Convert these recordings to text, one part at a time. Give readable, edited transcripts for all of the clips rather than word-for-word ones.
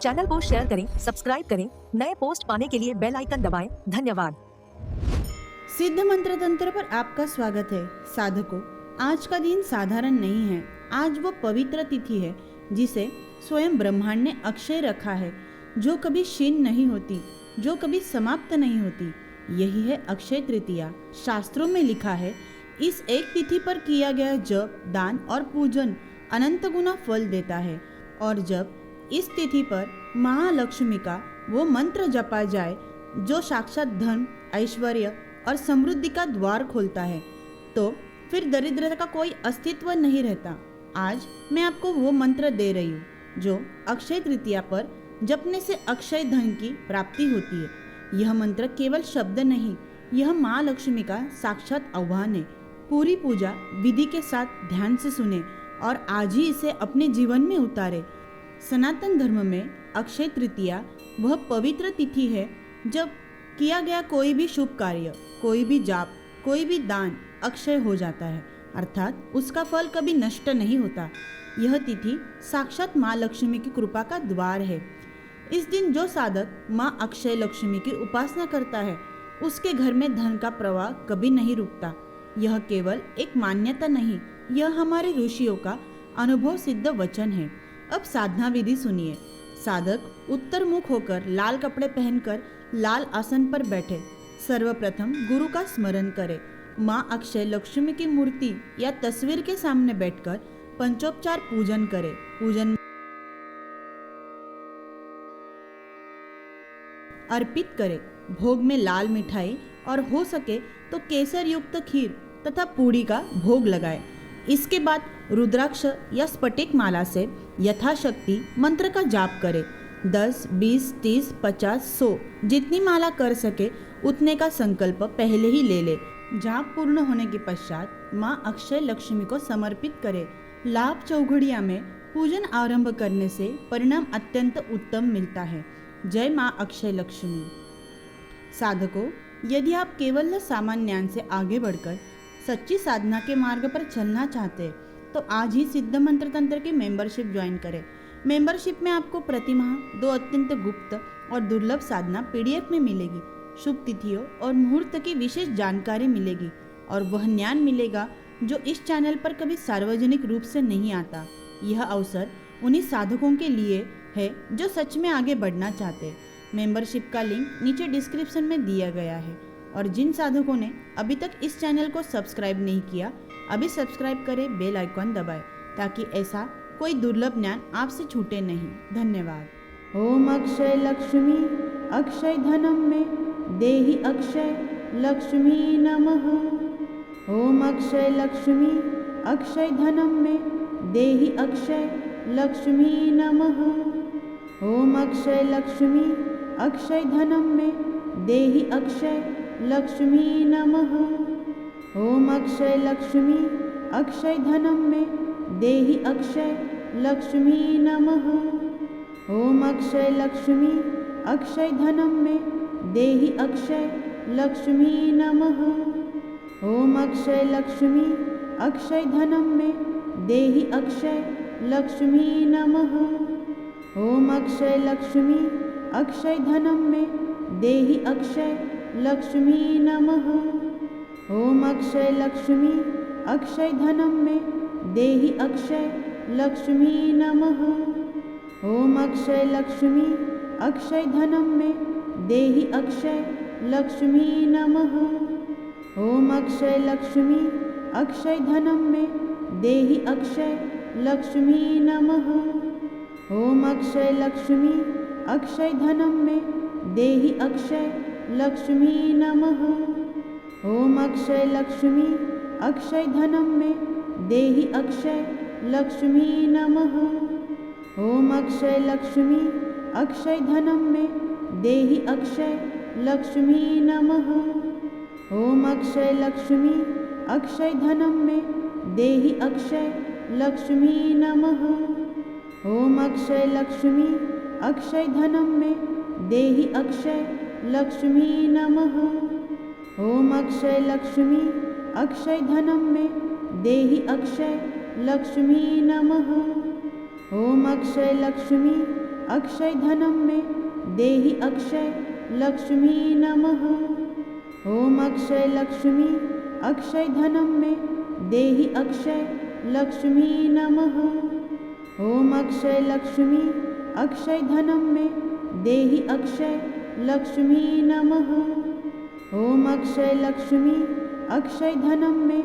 Channel को share करें, subscribe करें, नए पोस्ट पाने के लिए बेल आइकन दबाएं। धन्यवाद। सिद्ध मंत्र तंत्र पर आपका स्वागत है। साधकों, आज का दिन साधारण नहीं है। आज वो पवित्र तिथि है जिसे स्वयं ब्रह्मांड ने अक्षय रखा है, जो कभी क्षीण नहीं होती, जो कभी समाप्त नहीं होती। यही है अक्षय तृतीया। शास्त्रों में लिखा है, इस एक तिथि पर किया गया जप, दान और पूजन अनंत गुना फल देता है। और जब इस तिथि पर महालक्ष्मी का वो मंत्र जपा जाए जो साक्षात धन, ऐश्वर्य और समृद्धि का द्वार खोलता है, तो फिर दरिद्रता का कोई अस्तित्व नहीं रहता। आज मैं आपको वो मंत्र दे रही हूँ जो अक्षय तृतीया पर जपने से अक्षय धन की प्राप्ति होती है। यह मंत्र केवल शब्द नहीं, यह माँ लक्ष्मी का साक्षात आह्वान है। पूरी पूजा विधि के साथ ध्यान से सुने और आज ही इसे अपने जीवन में उतारे। सनातन धर्म में अक्षय तृतीया वह पवित्र तिथि है जब किया गया कोई भी शुभ कार्य, कोई भी जाप, कोई भी दान अक्षय हो जाता है, अर्थात उसका फल कभी नष्ट नहीं होता। यह तिथि साक्षात माँ लक्ष्मी की कृपा का द्वार है। इस दिन जो साधक माँ अक्षय लक्ष्मी की उपासना करता है, उसके घर में धन का प्रवाह कभी नहीं रुकता। यह केवल एक मान्यता नहीं, यह हमारे ऋषियों का अनुभव सिद्ध वचन है। अब साधना विधि सुनिए। साधक उत्तर मुख होकर लाल कपड़े पहनकर लाल आसन पर बैठे। सर्वप्रथम गुरु का स्मरण करें। माँ अक्षय लक्ष्मी की मूर्ति या तस्वीर के सामने बैठकर पंचोपचार पूजन करें। पूजन अर्पित करें। भोग में लाल मिठाई और हो सके तो केसर युक्त खीर तथा पूड़ी का भोग लगाएं। इसके बाद रुद्राक्ष या स्फटिक माला से यथाशक्ति मंत्र का जाप करें। 10, 20, 30, 50, 100 जितनी माला कर सके उतने का संकल्प पहले ही ले ले। जाप पूर्ण होने के पश्चात माँ अक्षय लक्ष्मी को समर्पित करें। लाभ चौघड़िया में पूजन आरंभ करने से परिणाम अत्यंत उत्तम मिलता है। जय माँ अक्षय लक्ष्मी। साधकों, यदि आप केवल सामान्य ज्ञान से आगे बढ़कर सच्ची साधना के मार्ग पर चलना चाहते हैं तो आज ही सिद्ध मंत्र तंत्र की मेंबरशिप ज्वाइन करें। मेंबरशिप में आपको प्रतिमाह 2 अत्यंत गुप्त और दुर्लभ साधना पीडीएफ में मिलेगी। शुभ तिथियों और मुहूर्त की विशेष जानकारी मिलेगी और वह ज्ञान मिलेगा जो इस चैनल पर कभी सार्वजनिक रूप से नहीं आता। यह अवसर उन्हीं साधकों के लिए है जो सच में आगे बढ़ना चाहते हैं। मेंबरशिप का लिंक नीचे डिस्क्रिप्शन में दिया गया है। और जिन साधकों ने अभी तक इस चैनल को सब्सक्राइब नहीं किया, अभी सब्सक्राइब करें, बेल आइकॉन दबाएं ताकि ऐसा कोई दुर्लभ ज्ञान आपसे छूटे नहीं। धन्यवाद। ओम अक्षय लक्ष्मी अक्षय धनम में देहि अक्षय लक्ष्मी नमः। ओम अक्षय लक्ष्मी अक्षय धनम में देहि अक्षय लक्ष्मी नमः। ओम अक्षय लक्ष्मी अक्षय धनम में देहि अक्षय लक्ष्मी नमः। ओम अक्षय लक्ष्मी अक्षय धनम में देहि अक्षय लक्ष्मी नमः। ओम अक्षय लक्ष्मी अक्षय धनम में देहि अक्षय लक्ष्मी नमः। ओम अक्षय लक्ष्मी अक्षय धनम में देहि अक्षय लक्ष्मी नमः। ओम अक्षय लक्ष्मी अक्षय धनम में देहि अक्षय लक्ष्मी नमः। ओम अक्षय लक्ष्मी अक्षय धनम में देहि अक्षय लक्ष्मी नमः। ओम अक्षय लक्ष्मी अक्षय धनम में देहि अक्षय लक्ष्मी नमः। ओम अक्षय लक्ष्मी अक्षय धनम में देहि अक्षय लक्ष्मी नमः। ओम अक्षय लक्ष्मी अक्षय धनम में देहि अक्षय लक्ष्मी नमः। ओम अक्षय लक्ष्मी अक्षय धनम में देहि अक्षय लक्ष्मी नमः। ओम अक्षय लक्ष्मी अक्षय धनम में देहि अक्षय लक्ष्मी नमः। ओम अक्षय लक्ष्मी अक्षय धनम में देहि अक्षय लक्ष्मी नमः। ओम अक्षय लक्ष्मी अक्षय धनम में देहि अक्षय लक्ष्मी नमः। ओम अक्षय लक्ष्मी अक्षय धनम में देहि अक्षय लक्ष्मी नमः। ओम अक्षय लक्ष्मी अक्षय धनम में देहि अक्षय लक्ष्मी नमः। ओम अक्षय लक्ष्मी अक्षय धनम में देहि अक्षय लक्ष्मी नमः। ओम अक्षय लक्ष्मी अक्षय धनम में देहि अक्षय लक्ष्मी नमः। ओम अक्षय लक्ष्मी अक्षय धनम में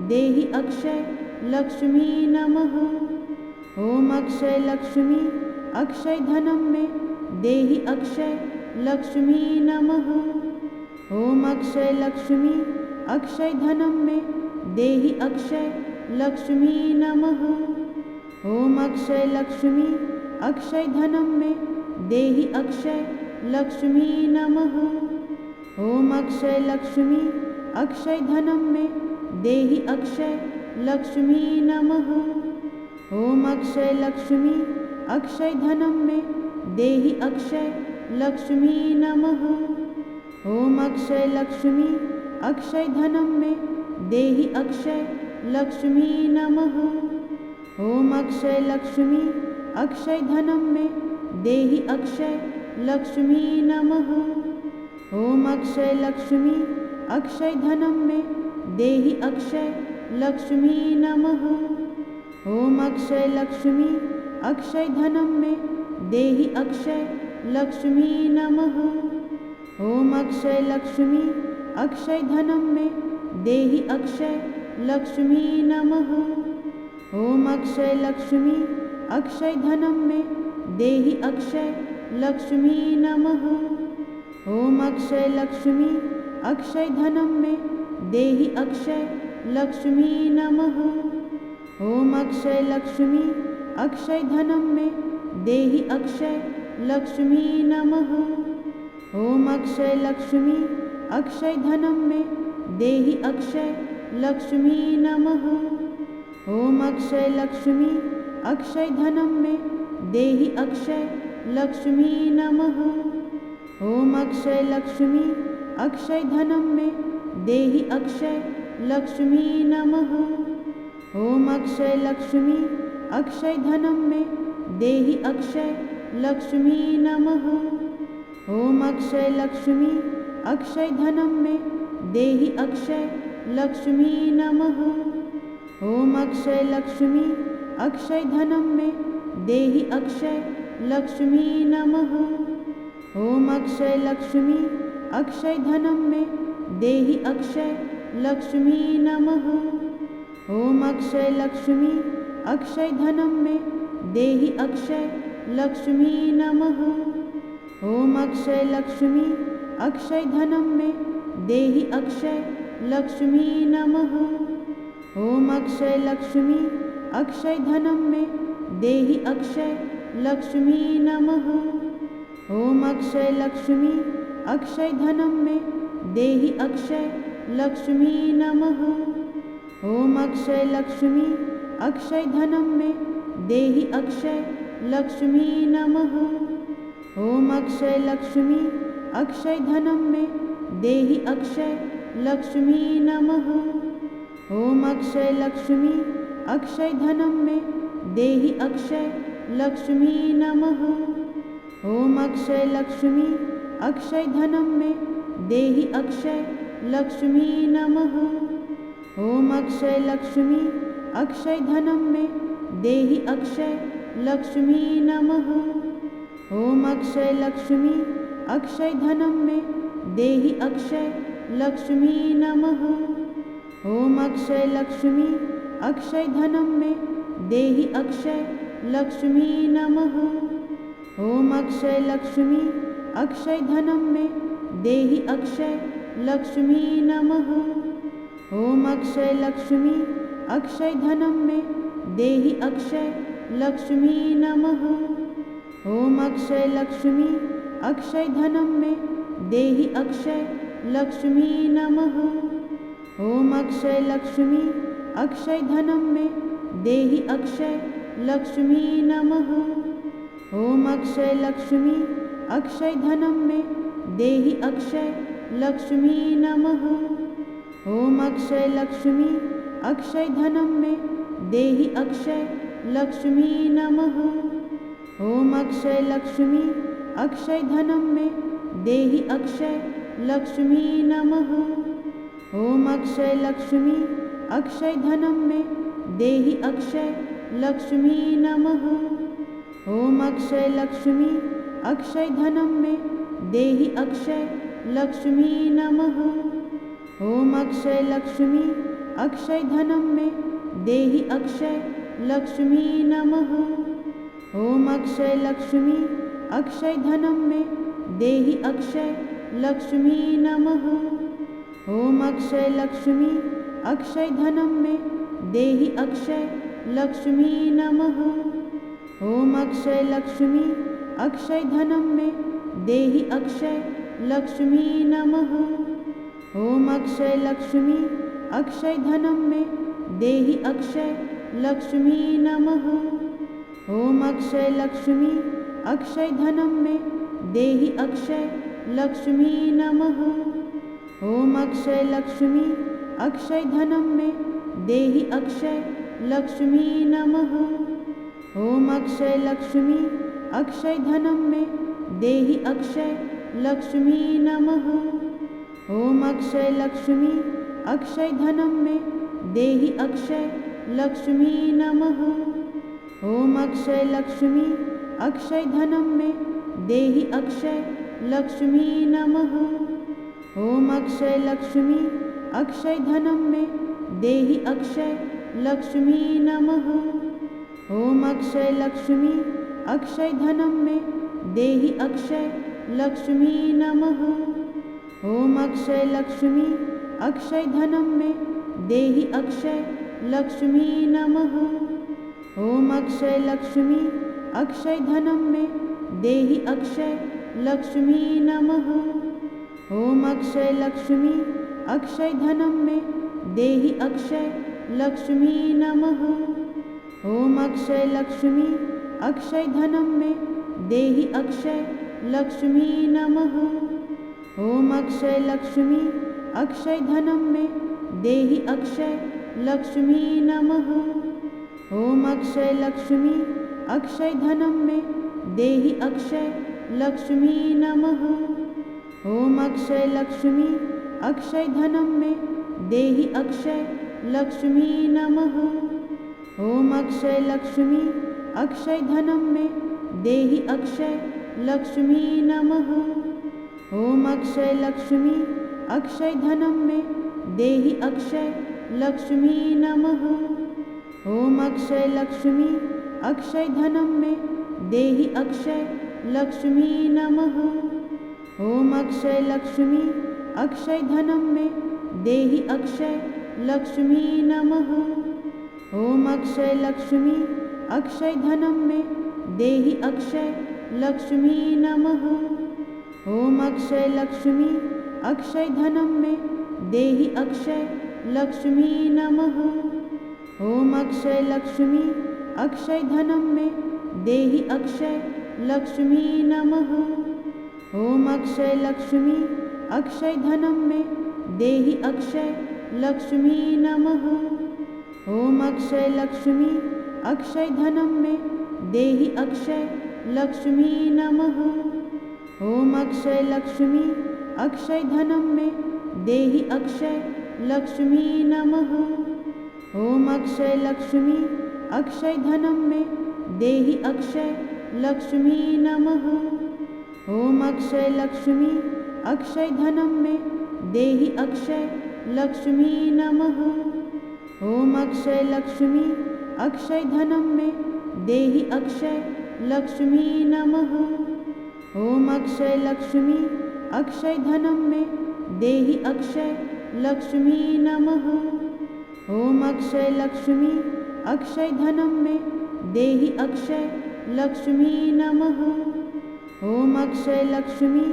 देहि अक्षय लक्ष्मी नमः। ओम अक्षय लक्ष्मी अक्षय धनम में देहि अक्षय लक्ष्मी नमः। ओम अक्षय लक्ष्मी अक्षय धनम में देहि अक्षय लक्ष्मी नमः। ओम अक्षय लक्ष्मी अक्षय धनम में देहि अक्षय लक्ष्मी नमः। ओम अक्षय लक्ष्मी अक्षय धनम में देहि अक्षय लक्ष्मी नमः। ओम अक्षय लक्ष्मी अक्षय धनम में देहि अक्षय लक्ष्मी नमः। ओम अक्षय लक्ष्मी अक्षय धनम में देहि अक्षय लक्ष्मी नमः। ओम अक्षय लक्ष्मी अक्षय धनम में देहि अक्षय लक्ष्मी नमः। ओम अक्षय लक्ष्मी अक्षय धनम में देहि अक्षय लक्ष्मी नमः। ओम अक्षय लक्ष्मी अक्षय धनम में देहि अक्षय लक्ष्मी नमः। ओम अक्षय लक्ष्मी अक्षय धनम में देहि अक्षय लक्ष्मी नमः। ओम अक्षय लक्ष्मी अक्षय धनम में देहि अक्षय लक्ष्मी नमः। ओम अक्षय लक्ष्मी अक्षय धनम में देहि अक्षय लक्ष्मी नमः। ओम अक्षय लक्ष्मी अक्षय धनम में देहि अक्षय लक्ष्मी नमः। ओम अक्षय लक्ष्मी अक्षय धनम में देहि अक्षय लक्ष्मी नमः। ओम अक्षय लक्ष्मी अक्षय धनम में देहि अक्षय लक्ष्मी नमः। ओम अक्षय लक्ष्मी अक्षय धनम में देहि अक्षय लक्ष्मी नमः। ओम अक्षय लक्ष्मी अक्षय धनम में देहि अक्षय लक्ष्मी नमः। ओम अक्षय लक्ष्मी अक्षय धनम में देहि अक्षय लक्ष्मी नमः। ओम अक्षय लक्ष्मी अक्षय धनम में देहि अक्षय लक्ष्मी नमः। ओम अक्षय लक्ष्मी अक्षय धनम में देहि अक्षय लक्ष्मी नमः। ओम अक्षय लक्ष्मी अक्षय धनम में देहि अक्षय लक्ष्मी नमः। ओम अक्षय लक्ष्मी अक्षय धनम में देहि अक्षय लक्ष्मी नमः। ओम अक्षय लक्ष्मी अक्षय धनम में देहि अक्षय लक्ष्मी नमः। ओम अक्षय लक्ष्मी अक्षय धनम में देहि अक्षय लक्ष्मी नमः। ओम अक्षय लक्ष्मी अक्षय धनम में देहि अक्षय लक्ष्मी नमः। ओम अक्षय लक्ष्मी अक्षय धनम में देहि अक्षय लक्ष्मी नमः। ओम अक्षय लक्ष्मी अक्षय धनम में देहि अक्षय लक्ष्मी नमः। ओम अक्षय लक्ष्मी अक्षय धनम में देहि अक्षय लक्ष्मी नमः। ओम अक्षय लक्ष्मी अक्षय धनम में देहि अक्षय लक्ष्मी नमः। ओम अक्षय लक्ष्मी अक्षय धनम में देहि अक्षय लक्ष्मी नमः। ओम अक्षय लक्ष्मी अक्षय धनम में देहि अक्षय लक्ष्मी नमः। ओम अक्षय लक्ष्मी अक्षय धनम में देहि अक्षय लक्ष्मी नमः। ओम अक्षय लक्ष्मी अक्षय धनम में देहि अक्षय लक्ष्मी नमः। ओम अक्षय लक्ष्मी अक्षय धनम में देहि अक्षय लक्ष्मी नमः। ओम अक्षय लक्ष्मी अक्षय धनम में देहि अक्षय लक्ष्मी नमः। ओम अक्षय लक्ष्मी अक्षय धनम में देहि अक्षय लक्ष्मी नमः। ओम अक्षय लक्ष्मी अक्षय धनम में देहि अक्षय लक्ष्मी नमः। ओम अक्षय लक्ष्मी अक्षय धनम में देहि अक्षय लक्ष्मी नमः। ओम अक्षय लक्ष्मी अक्षय धनम में देहि अक्षय लक्ष्मी नमः। ओम अक्षय लक्ष्मी अक्षय धनम में देहि अक्षय लक्ष्मी नमः। ओम अक्षय लक्ष्मी अक्षय धनम में देहि अक्षय लक्ष्मी नमः। ओम अक्षय लक्ष्मी अक्षय धनम में देहि अक्षय लक्ष्मी नमः। ओम अक्षय लक्ष्मी अक्षय धनम में देहि अक्षय लक्ष्मी नमः। ओम अक्षय लक्ष्मी अक्षय धनम में देहि अक्षय लक्ष्मी नमः। ओम अक्षय लक्ष्मी अक्षय धनम में देहि अक्षय लक्ष्मी नमः। ओम अक्षय लक्ष्मी अक्षय धनम में देहि अक्षय लक्ष्मी नमः। ओम अक्षय लक्ष्मी अक्षय धनम में देहि अक्षय लक्ष्मी नमः। ओम अक्षय लक्ष्मी अक्षय धनम में देहि अक्षय लक्ष्मी नमः। ओम अक्षय लक्ष्मी अक्षय धनम में देहि अक्षय लक्ष्मी नमः। ओम अक्षय लक्ष्मी अक्षय धनम में देहि अक्षय लक्ष्मी नमः। ओम अक्षय लक्ष्मी अक्षय धनम में देहि अक्षय लक्ष्मी नमः। ओम अक्षय लक्ष्मी अक्षय धनम में देहि अक्षय लक्ष्मी नमः। ओम अक्षय लक्ष्मी अक्षय धनम में देहि अक्षय लक्ष्मी नमः। ओम अक्षय लक्ष्मी अक्षय धनम में देहि अक्षय लक्ष्मी नमः। ओम अक्षय लक्ष्मी अक्षय धनम में देहि अक्षय लक्ष्मी नमः। ओम अक्षय लक्ष्मी अक्षय धनम में देहि अक्षय लक्ष्मी नमः। ओम अक्षय लक्ष्मी अक्षय धनम में देहि अक्षय लक्ष्मी नमः। ओम अक्षय लक्ष्मी अक्षय धनम में देहि अक्षय लक्ष्मी नमः। ओम अक्षय लक्ष्मी अक्षय धनम में देहि अक्षय लक्ष्मी नमः। ओम अक्षय लक्ष्मी अक्षय धनम में देहि अक्षय लक्ष्मी नमः। ओम अक्षय लक्ष्मी अक्षय धनम में देहि अक्षय लक्ष्मी नमः। ओम अक्षय लक्ष्मी अक्षय धनम में देहि अक्षय लक्ष्मी नमः। ओम अक्षय लक्ष्मी अक्षय धनम में देहि अक्षय लक्ष्मी नमः। ओम अक्षय लक्ष्मी अक्षय धनम में देहि अक्षय लक्ष्मी नमः। ओम अक्षय लक्ष्मी अक्षय धनम में देहि अक्षय लक्ष्मी नमः। ओम अक्षय लक्ष्मी अक्षय धनम में देहि अक्षय लक्ष्मी नमः। ओम अक्षय लक्ष्मी अक्षय धनम में देहि अक्षय लक्ष्मी नमः। ओम अक्षय लक्ष्मी अक्षय धनम में देहि अक्षय लक्ष्मी नमः। ओम अक्षय लक्ष्मी अक्षय धनम में देहि अक्षय लक्ष्मी नमः। ओम अक्षय लक्ष्मी अक्षय धनम में देहि अक्षय लक्ष्मी नमः। ओम अक्षय लक्ष्मी अक्षय धनम में देहि अक्षय लक्ष्मी नमः। ओम अक्षय लक्ष्मी अक्षय धनम में देहि अक्षय लक्ष्मी नमः। ओम अक्षय लक्ष्मी अक्षय धनम में देहि अक्षय लक्ष्मी नमः। ओम अक्षय लक्ष्मी अक्षय धनम में देहि अक्षय लक्ष्मी नमः। ओम अक्षय लक्ष्मी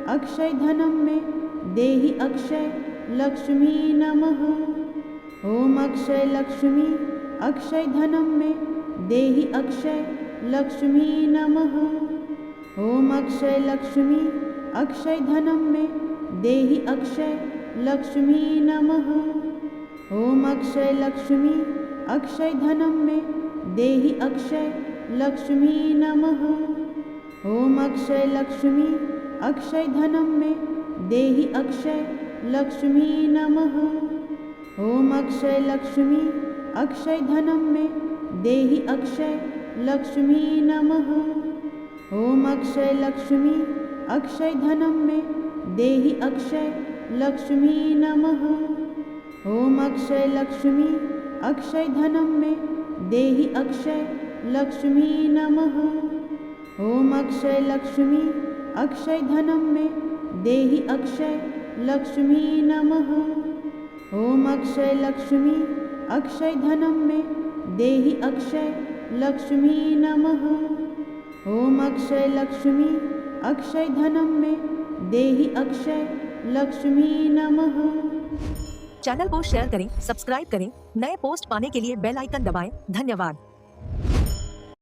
अक्षय धनम में देहि अक्षय लक्ष्मी नमः। ओम अक्षय लक्ष्मी अक्षय धनम में देहि अक्षय लक्ष्मी नमः। ओम अक्षय लक्ष्मी अक्षय धनम में देहि अक्षय लक्ष्मी नमः। ओम अक्षय लक्ष्मी अक्षय धनम में देहि अक्षय लक्ष्मी नमः। ओम अक्षय लक्ष्मी अक्षय धनम में देहि अक्षय लक्ष्मी नमः। ओम अक्षय लक्ष्मी अक्षय धनम में देहि अक्षय लक्ष्मी नमः। ओम अक्षय लक्ष्मी अक्षय धनम में देहि अक्षय लक्ष्मी नमः। ओम अक्षय लक्ष्मी अक्षय धनम में देहि अक्षय लक्ष्मी नमः। ओम अक्षय लक्ष्मी अक्षय धनम में देहि अक्षय लक्ष्मी नमः। ओम अक्षय लक्ष्मी अक्षय धनम में देहि अक्षय लक्ष्मी नमः। ओम अक्षय लक्ष्मी अक्षय धनम में देहि अक्षय लक्ष्मी नमः। चैनल को शेयर करें, सब्सक्राइब करें, नए पोस्ट पाने के लिए बेल आइकन दबाएं। धन्यवाद।